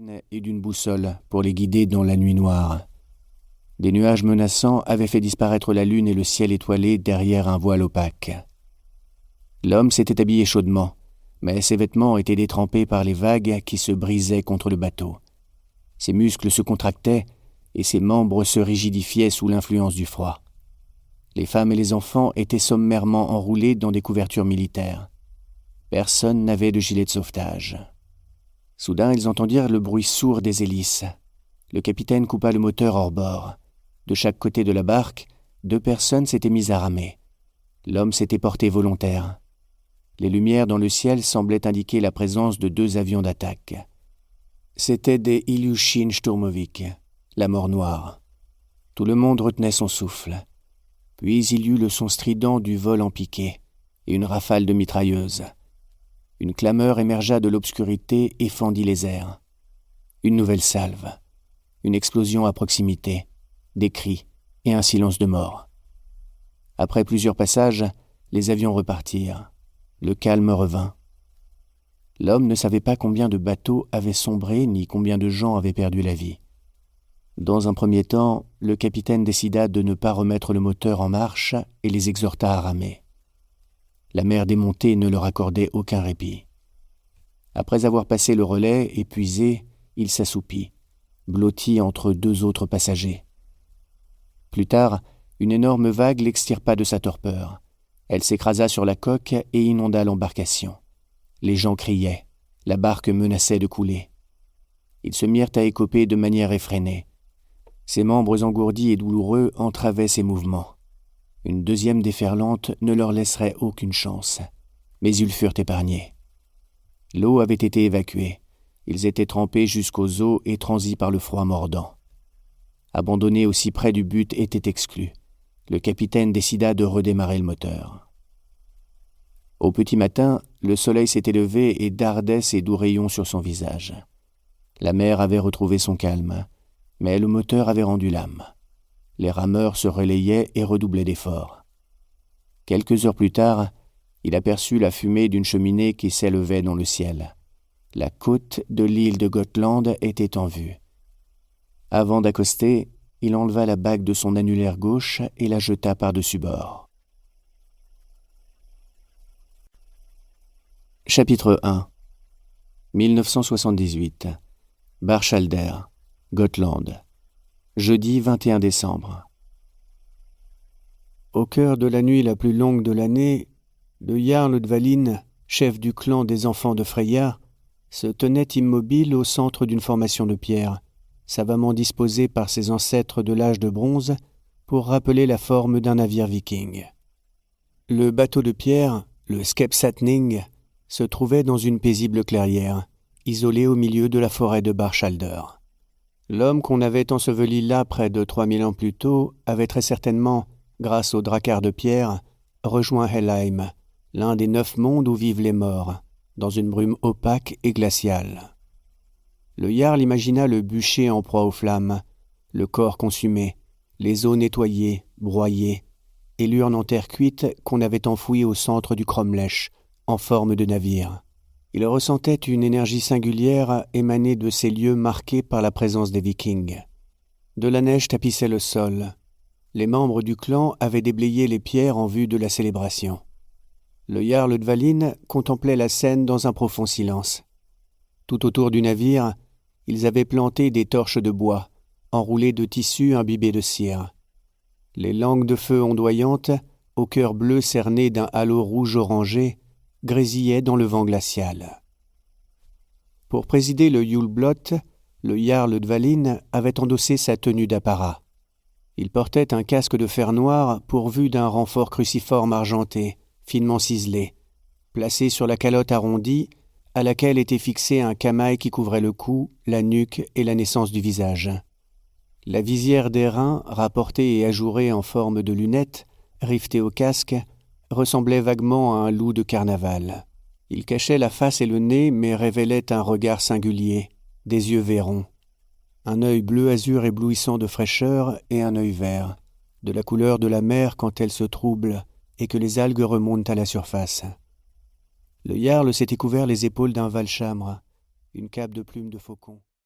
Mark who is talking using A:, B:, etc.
A: capitaine et d'une boussole pour les guider dans la nuit noire. Des nuages menaçants avaient fait disparaître la lune et le ciel étoilé derrière un voile opaque. L'homme s'était habillé chaudement, mais ses vêtements étaient détrempés par les vagues qui se brisaient contre le bateau. Ses muscles se contractaient et ses membres se rigidifiaient sous l'influence du froid. Les femmes et les enfants étaient sommairement enroulés dans des couvertures militaires. Personne n'avait de gilet de sauvetage. Soudain, ils entendirent le bruit sourd des hélices. Le capitaine coupa le moteur hors bord. De chaque côté de la barque, 2 personnes s'étaient mises à ramer. L'homme s'était porté volontaire. Les lumières dans le ciel semblaient indiquer la présence de 2 avions d'attaque. C'étaient des Ilyushin Sturmovik, la mort noire. Tout le monde retenait son souffle. Puis il y eut le son strident du vol en piqué et une rafale de mitrailleuses. Une clameur émergea de l'obscurité et fendit les airs. Une nouvelle salve, une explosion à proximité, des cris et un silence de mort. Après plusieurs passages, les avions repartirent. Le calme revint. L'homme ne savait pas combien de bateaux avaient sombré ni combien de gens avaient perdu la vie. Dans un premier temps, le capitaine décida de ne pas remettre le moteur en marche et les exhorta à ramer. La mer démontée ne leur accordait aucun répit. Après avoir passé le relais, épuisé, il s'assoupit, blotti entre 2 autres passagers. Plus tard, une énorme vague l'extirpa de sa torpeur. Elle s'écrasa sur la coque et inonda l'embarcation. Les gens criaient. La barque menaçait de couler. Ils se mirent à écoper de manière effrénée. Ses membres engourdis et douloureux entravaient ses mouvements. Une deuxième déferlante ne leur laisserait aucune chance. Mais ils furent épargnés. L'eau avait été évacuée. Ils étaient trempés jusqu'aux os et transis par le froid mordant. Abandonner aussi près du but était exclu. Le capitaine décida de redémarrer le moteur. Au petit matin, le soleil s'était levé et dardait ses doux rayons sur son visage. La mer avait retrouvé son calme, mais le moteur avait rendu l'âme. Les rameurs se relayaient et redoublaient d'efforts. Quelques heures plus tard, il aperçut la fumée d'une cheminée qui s'élevait dans le ciel. La côte de l'île de Gotland était en vue. Avant d'accoster, il enleva la bague de son annulaire gauche et la jeta par-dessus bord. Chapitre 1 1978 Barchalder, Gotland. Jeudi 21 décembre. Au cœur de la nuit la plus longue de l'année, le Jarl Dvalin, chef du clan des enfants de Freyja, se tenait immobile au centre d'une formation de pierre, savamment disposée par ses ancêtres de l'âge de bronze pour rappeler la forme d'un navire viking. Le bateau de pierre, le Skepsatning, se trouvait dans une paisible clairière, isolée au milieu de la forêt de Barchalder. L'homme qu'on avait enseveli là près de 3000 ans plus tôt avait très certainement, grâce au drakkar de pierre, rejoint Helheim, l'un des 9 mondes où vivent les morts, dans une brume opaque et glaciale. Le Jarl imagina le bûcher en proie aux flammes, le corps consumé, les os nettoyés, broyés, et l'urne en terre cuite qu'on avait enfouie au centre du cromlech, en forme de navire. Il ressentait une énergie singulière émanée de ces lieux marqués par la présence des Vikings. De la neige tapissait le sol. Les membres du clan avaient déblayé les pierres en vue de la célébration. Le Jarl Dvalin contemplait la scène dans un profond silence. Tout autour du navire, ils avaient planté des torches de bois, enroulées de tissus imbibés de cire. Les langues de feu ondoyantes, au cœur bleu cerné d'un halo rouge-orangé, grésillaient dans le vent glacial. Pour présider le Yule-Blot, le Jarl Dvalin avait endossé sa tenue d'apparat. Il portait un casque de fer noir pourvu d'un renfort cruciforme argenté, finement ciselé, placé sur la calotte arrondie, à laquelle était fixé un camail qui couvrait le cou, la nuque et la naissance du visage. La visière d'airain, rapportée et ajourée en forme de lunette, rivetée au casque, ressemblait vaguement à un loup de carnaval. Il cachait la face et le nez, mais révélait un regard singulier, des yeux vairons. Un œil bleu-azur éblouissant de fraîcheur et un œil vert, de la couleur de la mer quand elle se trouble et que les algues remontent à la surface. Le Jarl s'était couvert les épaules d'un valchamre, une cape de plumes de faucon.